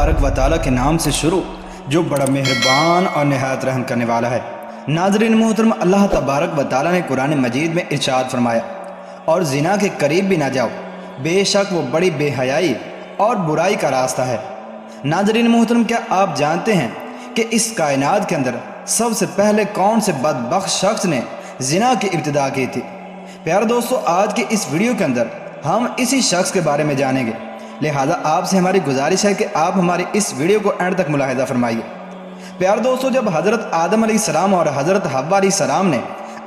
तबारक व तआला के नाम से शुरू जो बड़ा मेहरबान और नहायत रहम करने वाला है। नाज़रीन मोहतरम, अल्लाह तबारक व तआला ने कुरान मजीद में इरशाद फरमाया, और ज़िना के करीब भी ना जाओ, बेशक वो बड़ी बेहयाई और बुराई का रास्ता है। नाज़रीन मोहतरम, क्या आप जानते हैं कि इस कायनात के अंदर सबसे पहले कौन से बदबख्त शख्स ने ज़िना की इब्तिदा की थी? प्यारे दोस्तों, आज की इस वीडियो के अंदर हम इसी शख्स के बारे में जानेंगे। लिहाजा आपसे हमारी गुजारिश है कि आप हमारी इस वीडियो को एंड तक मुलाहिज़ा फरमाइए। प्यारे दोस्तों, जब हज़रत आदम अलैहिस्सलाम और हज़रत हव्वा अलैहिस्सलाम ने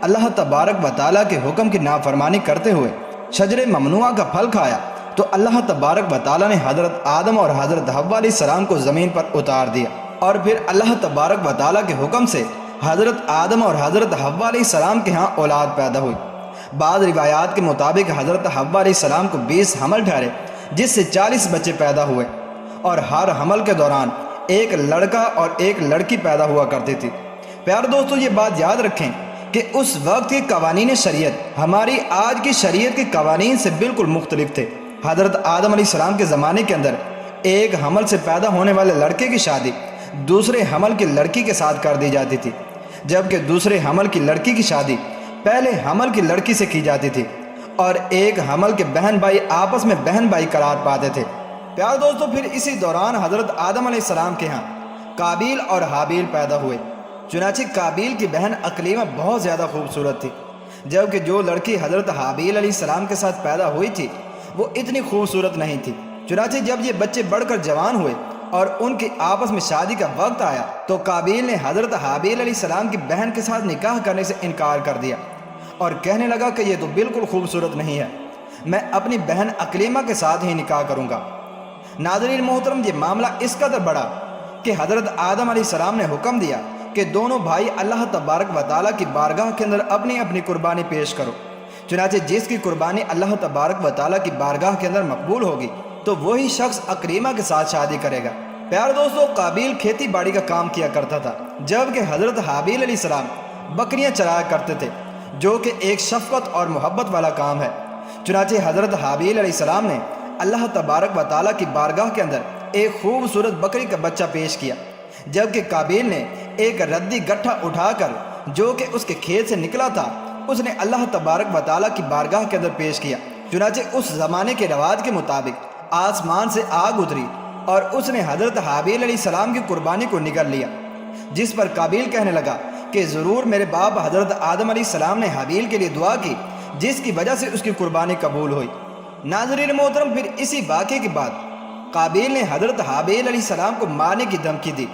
अल्लाह तबारक व तआला के हुक्म की नाफरमानी करते हुए शजरे ममनुआ का फल खाया, तो अल्लाह तबारक व तआला ने हज़रत आदम और हज़रत हव्वा अलैहिस्सलाम को ज़मीन पर उतार दिया। और फिर अल्लाह तबारक व तआला के हुक्म से हज़रत आदम और हज़रत हव्वा अलैहिस्सलाम के यहाँ औलाद पैदा हुई। बाद रिवायात के मुताबिक हज़रत हव्वा अलैहिस्सलाम को 20 हमल ठहरे, जिससे 40 बच्चे पैदा हुए, और हर हमल के दौरान एक लड़का और एक लड़की पैदा हुआ करती थी। प्यारे दोस्तों, ये बात याद रखें कि उस वक्त के कवानीन शरीयत हमारी आज की शरीयत के कवानीन से बिल्कुल मुख्तलिफ थे। हज़रत आदम अलैहिस्सलाम के ज़माने के अंदर एक हमल से पैदा होने वाले लड़के की शादी दूसरे हमल की लड़की के साथ कर दी जाती थी, जबकि दूसरे हमल की लड़की की शादी पहले हमल की लड़की से की जाती थी, और एक हमल के बहन भाई आपस में बहन भाई करार पाते थे। प्यारे दोस्तों, फिर इसी दौरान हज़रत आदम अलैहिस्सलाम के यहाँ काबिल और हाबिल पैदा हुए। चुनांचे काबिल की बहन अकलीमा बहुत ज़्यादा खूबसूरत थी, जबकि जो लड़की हज़रत हाबिल अलैहिस्सलाम के साथ पैदा हुई थी वो इतनी खूबसूरत नहीं थी। चुनांचे जब ये बच्चे बढ़कर जवान हुए और उनकी आपस में शादी का वक्त आया, तो काबिल ने हज़रत हाबिल अलैहिस्सलाम की बहन के साथ निकाह करने से इनकार कर दिया और कहने लगा कि ये तो बिल्कुल खूबसूरत नहीं है, मैं अपनी बहन अकलीमा के साथ ही निकाह करूँगा। नाज़रीन मोहतरम, ये मामला इस कदर बढ़ा कि हज़रत आदम अलैहिस्सलाम ने हुक्म दिया कि दोनों भाई अल्लाह तबारक व तआला की बारगाह के अंदर अपनी अपनी कुर्बानी पेश करो। चुनांचे जिसकी कुर्बानी अल्लाह तबारक व तआला की बारगाह के अंदर मकबूल होगी, तो वही शख्स अकरीमा के साथ शादी करेगा। प्यारे दोस्तों, काबिल खेती बाड़ी का काम किया करता था, जबकि हज़रत हाबिल अलैहिस्सलाम बकरियां चराया करते थे, जो कि एक शफ़क़त और मोहब्बत वाला काम है। चुनांचे हज़रत हाबिल अलैहिस्सलाम ने अल्लाह तबारक व तआला की बारगाह के अंदर एक खूबसूरत बकरी का बच्चा पेश किया, जबकि काबिल ने एक रद्दी गट्ठा उठाकर जो कि उसके खेत से निकला था उसने अल्लाह तबारक व तआला की बारगाह के अंदर पेश किया। चुनांचे उस ज़माने के रवाज के मुताबिक आसमान से आग उतरी और उसने हज़रत हाबिल अलैहिस्सलाम की कुर्बानी को निगल लिया, जिस पर काबिल कहने लगा कि ज़रूर मेरे बाप हज़रत आदम अलैहिस्सलाम ने हाबिल के लिए दुआ की, जिसकी वजह से उसकी कुर्बानी कबूल हुई। नाज़रीन मोहतरम, फिर इसी वाक़े के बाद काबिल ने हज़रत हाबिल अलैहिस्सलाम को मारने की धमकी दी।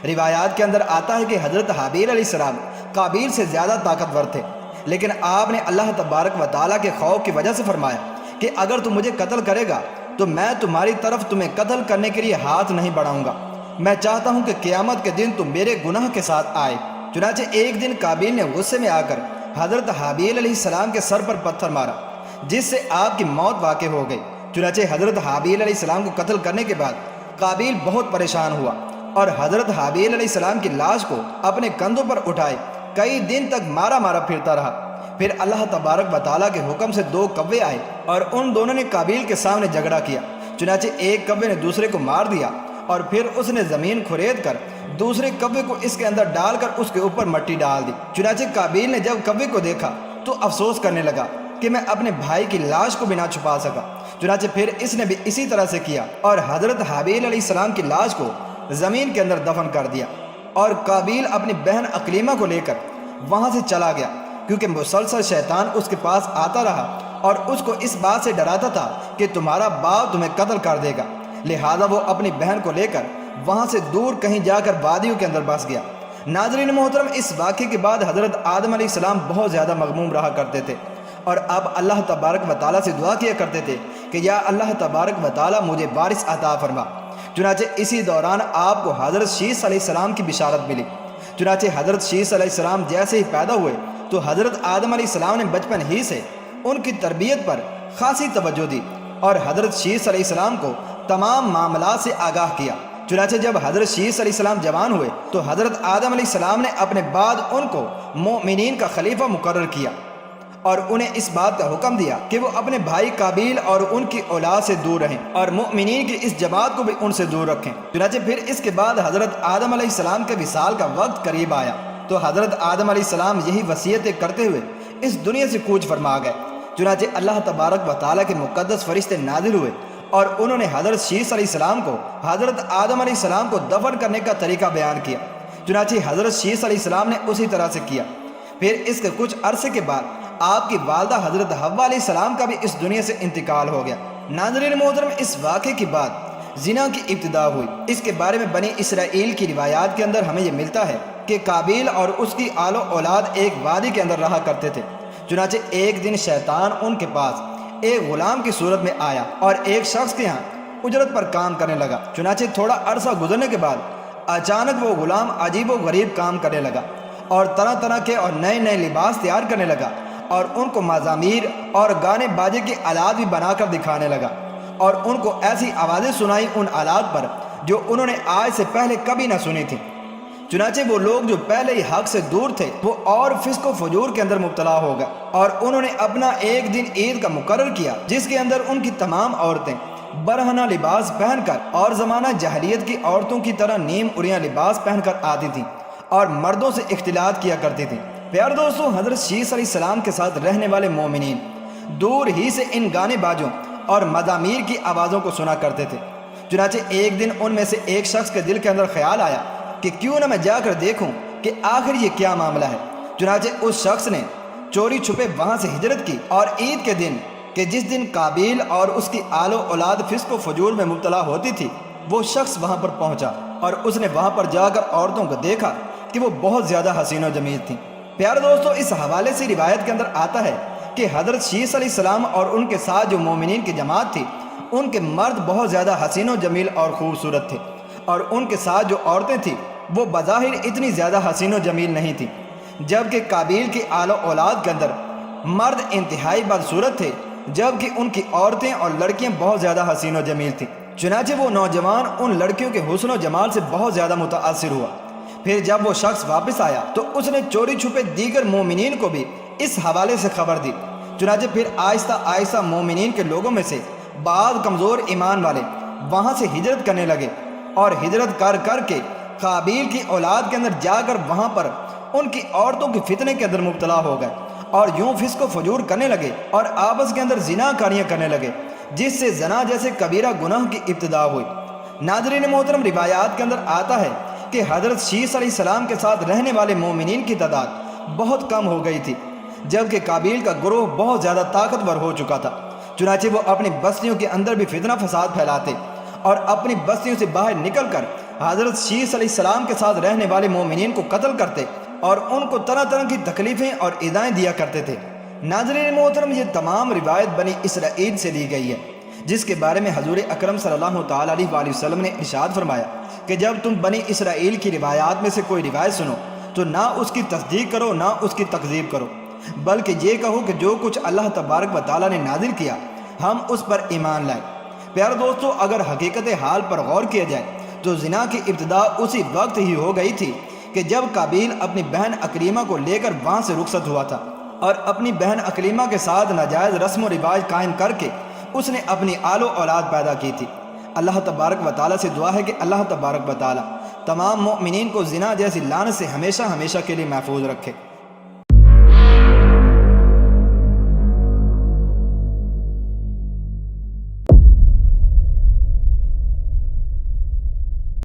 रिवायात के अंदर आता है कि हज़रत हाबिल अलैहिस्सलाम काबिल से ज़्यादा ताकतवर थे, लेकिन आपने अल्लाह तबारक व तआला के खौफ की वजह से फरमाया कि अगर तू मुझे कत्ल करेगा तो मैं तुम्हारी तरफ तुम्हें कत्ल करने के लिए हाथ नहीं बढ़ाऊंगा। मैं चाहता हूं कि क़यामत के दिन तुम मेरे गुनाह के साथ आए। चुनांचे एक दिन काबिल ने गुस्से में आकर हज़रत हाबिल अलैहिस्सलाम के सर पर पत्थर मारा, जिससे आपकी मौत वाक़ हो गई। चुनांचे हज़रत हाबिल अलैहिस्सलाम को कत्ल करने के बाद काबिल बहुत परेशान हुआ और हज़रत हाबिल अलैहिस्सलाम की लाश को अपने कंधों पर उठाए कई दिन तक मारा मारा फिरता रहा। फिर अल्लाह तबारक व तआला के हुक्म से 2 कव्वे आए और उन दोनों ने काबिल के सामने झगड़ा किया। चुनांचे एक कव्वे ने दूसरे को मार दिया और फिर उसने ज़मीन खुरेद कर दूसरे कव्वे को इसके अंदर डालकर उसके ऊपर मिट्टी डाल दी। चुनांचे काबिल ने जब कव्वे को देखा तो अफसोस करने लगा कि मैं अपने भाई की लाश को भी ना छुपा सका। चुनांचे फिर इसने भी इसी तरह से किया और हज़रत हाबिल अलैहिस्सलाम की लाश को ज़मीन के अंदर दफन कर दिया, और काबिल अपनी बहन अकलीमा को लेकर वहाँ से चला गया, क्योंकि मुसलसल शैतान उसके पास आता रहा और उसको इस बात से डराता था कि तुम्हारा बाप तुम्हें कत्ल कर देगा। लिहाजा वो अपनी बहन को लेकर वहाँ से दूर कहीं जाकर वादियों के अंदर बस गया। नाज़रीन मोहतरम, इस वाक़े के बाद हज़रत आदम अलैहिस्सलाम बहुत ज़्यादा मग़मूम रहा करते थे और अब अल्लाह तबारक व तआला से दुआ किया करते थे कि या अल्लाह तबारक व तआला मुझे बारिश अता फरमा। चुनांचे इसी दौरान आपको हज़रत शीस अलैहिस्सलाम की बिशारत मिली। चुनांचे हज़रत शीस अलैहिस्सलाम जैसे ही पैदा हुए तो हज़रत आदम अलैहिस्सलाम ने बचपन ही से उनकी तरबियत पर ख़ासी तवज्जो दी और हज़रत शीस अलैहिस्सलाम को तमाम मामलात से आगाह किया। चुनांचे जब हज़रत शीस अलैहिस्सलाम जवान हुए तो हज़रत आदम अलैहिस्सलाम ने अपने बाद उनको मोमिनीन का खलीफा मुकर्रर किया اور انہیں اس بات کا حکم دیا کہ وہ اپنے بھائی قابیل اور ان کی اولاد سے دور رہیں اور مؤمنین کی اس جماعت کو بھی ان سے دور رکھیں۔ چنانچہ پھر اس کے بعد حضرت آدم علیہ السلام کے وصال کا وقت قریب آیا تو حضرت آدم علیہ السلام یہی وصیتیں کرتے ہوئے اس دنیا سے کوچ فرما گئے۔ چنانچہ اللہ تبارک و تعالیٰ کے مقدس فرشتے نازل ہوئے اور انہوں نے حضرت شیس علیہ السلام کو حضرت آدم علیہ السلام کو دفن کرنے کا طریقہ بیان کیا۔ چنانچہ حضرت شیس علیہ السلام نے اسی طرح سے کیا۔ پھر اس کے کچھ عرصے کے بعد آپ کی والدہ حضرت حوا علیہ السلام کا بھی اس دنیا سے انتقال ہو گیا۔ ناظرین محترم، اس واقعے کے بعد زنا کی ابتدا ہوئی۔ اس کے بارے میں بنی اسرائیل کی روایات کے اندر ہمیں یہ ملتا ہے کہ قابیل اور اس کی آل و اولاد ایک وادی کے اندر رہا کرتے تھے۔ چنانچہ ایک دن شیطان ان کے پاس ایک غلام کی صورت میں آیا اور ایک شخص کے ہاں اجرت پر کام کرنے لگا۔ چنانچہ تھوڑا عرصہ گزرنے کے بعد اچانک وہ غلام عجیب و غریب کام کرنے لگا اور طرح طرح کے اور نئے نئے لباس تیار کرنے لگا اور ان کو مزامیر اور گانے باجے کے آلات بھی بنا کر دکھانے لگا اور ان کو ایسی آوازیں سنائی ان آلات پر جو انہوں نے آج سے پہلے کبھی نہ سنی تھی۔ چنانچہ وہ لوگ جو پہلے ہی حق سے دور تھے وہ اور فسق و فجور کے اندر مبتلا ہو گئے اور انہوں نے اپنا ایک دن عید کا مقرر کیا جس کے اندر ان کی تمام عورتیں برہنہ لباس پہن کر اور زمانہ جاہلیت کی عورتوں کی طرح نیم اریاں لباس پہن کر آتی تھیں اور مردوں سے اختلاط کیا کرتی تھیں۔ پیارے دوستو، حضرت شیس علیہ السلام کے ساتھ رہنے والے مومنین دور ہی سے ان گانے باجوں اور مزامیر کی آوازوں کو سنا کرتے تھے۔ چنانچہ ایک دن ان میں سے ایک شخص کے دل کے اندر خیال آیا کہ کیوں نہ میں جا کر دیکھوں کہ آخر یہ کیا معاملہ ہے۔ چنانچہ اس شخص نے چوری چھپے وہاں سے ہجرت کی اور عید کے دن کہ جس دن قابیل اور اس کی آل و اولاد فسق و فجور میں مبتلا ہوتی تھی وہ شخص وہاں پر پہنچا اور اس نے وہاں پر جا کر عورتوں کو دیکھا کہ وہ بہت زیادہ حسین و جمیل تھیں۔ پیارے دوستو، اس حوالے سے روایت کے اندر آتا ہے کہ حضرت شیس علیہ السلام اور ان کے ساتھ جو مومنین کی جماعت تھی ان کے مرد بہت زیادہ حسین و جمیل اور خوبصورت تھے اور ان کے ساتھ جو عورتیں تھیں وہ بظاہر اتنی زیادہ حسین و جمیل نہیں تھیں، جبکہ قابیل کی آل و اولاد کے اندر مرد انتہائی بدصورت تھے جبکہ ان کی عورتیں اور لڑکیاں بہت زیادہ حسین و جمیل تھیں۔ چنانچہ وہ نوجوان ان لڑکیوں کے حسن و جمال سے بہت زیادہ متاثر ہوا۔ پھر جب وہ شخص واپس آیا تو اس نے چوری چھپے دیگر مومنین کو بھی اس حوالے سے خبر دی۔ چنانچہ پھر آہستہ آہستہ مومنین کے لوگوں میں سے بعض کمزور ایمان والے وہاں سے ہجرت کرنے لگے اور ہجرت کر کر کے قابیل کی اولاد کے اندر جا کر وہاں پر ان کی عورتوں کی فتنے کے اندر مبتلا ہو گئے اور یوں فسق و فجور کرنے لگے اور آپس کے اندر زنا کاریاں کرنے لگے، جس سے زنا جیسے کبیرہ گناہ کی ابتدا ہوئی۔ ناظرین محترم، روایات کے اندر آتا ہے کہ حضرت شیس علیہ السلام کے ساتھ رہنے والے مومنین کی تعداد بہت کم ہو گئی تھی جبکہ قابیل کا گروہ بہت زیادہ طاقتور ہو چکا تھا۔ چنانچہ وہ اپنی بستیوں کے اندر بھی فتنہ فساد پھیلاتے اور اپنی بستیوں سے باہر نکل کر حضرت شیس علیہ السلام کے ساتھ رہنے والے مومنین کو قتل کرتے اور ان کو طرح طرح کی تکلیفیں اور ایذائیں دیا کرتے تھے۔ ناظرین محترم، یہ تمام روایت بنی اسرائیل سے لی گئی ہے جس کے بارے میں حضور اکرم صلی اللہ تعالیٰ علیہ وآلہ وسلم نے ارشاد فرمایا کہ جب تم بنی اسرائیل کی روایات میں سے کوئی روایت سنو تو نہ اس کی تصدیق کرو نہ اس کی تکذیب کرو، بلکہ یہ کہو کہ جو کچھ اللہ تبارک و تعالیٰ نے نازل کیا ہم اس پر ایمان لائے۔ پیارے دوستو، اگر حقیقت حال پر غور کیا جائے تو زنا کی ابتدا اسی وقت ہی ہو گئی تھی کہ جب قابیل اپنی بہن اکریمہ کو لے کر وہاں سے رخصت ہوا تھا اور اپنی بہن اکریمہ کے ساتھ ناجائز رسم و رواج قائم کر کے اس نے اپنی آل و اولاد پیدا کی تھی۔ اللہ تبارک و تعالیٰ سے دعا ہے کہ اللہ تبارک و تعالیٰ تمام مؤمنین کو زنا جیسی لعنت سے ہمیشہ ہمیشہ کے لیے محفوظ رکھے۔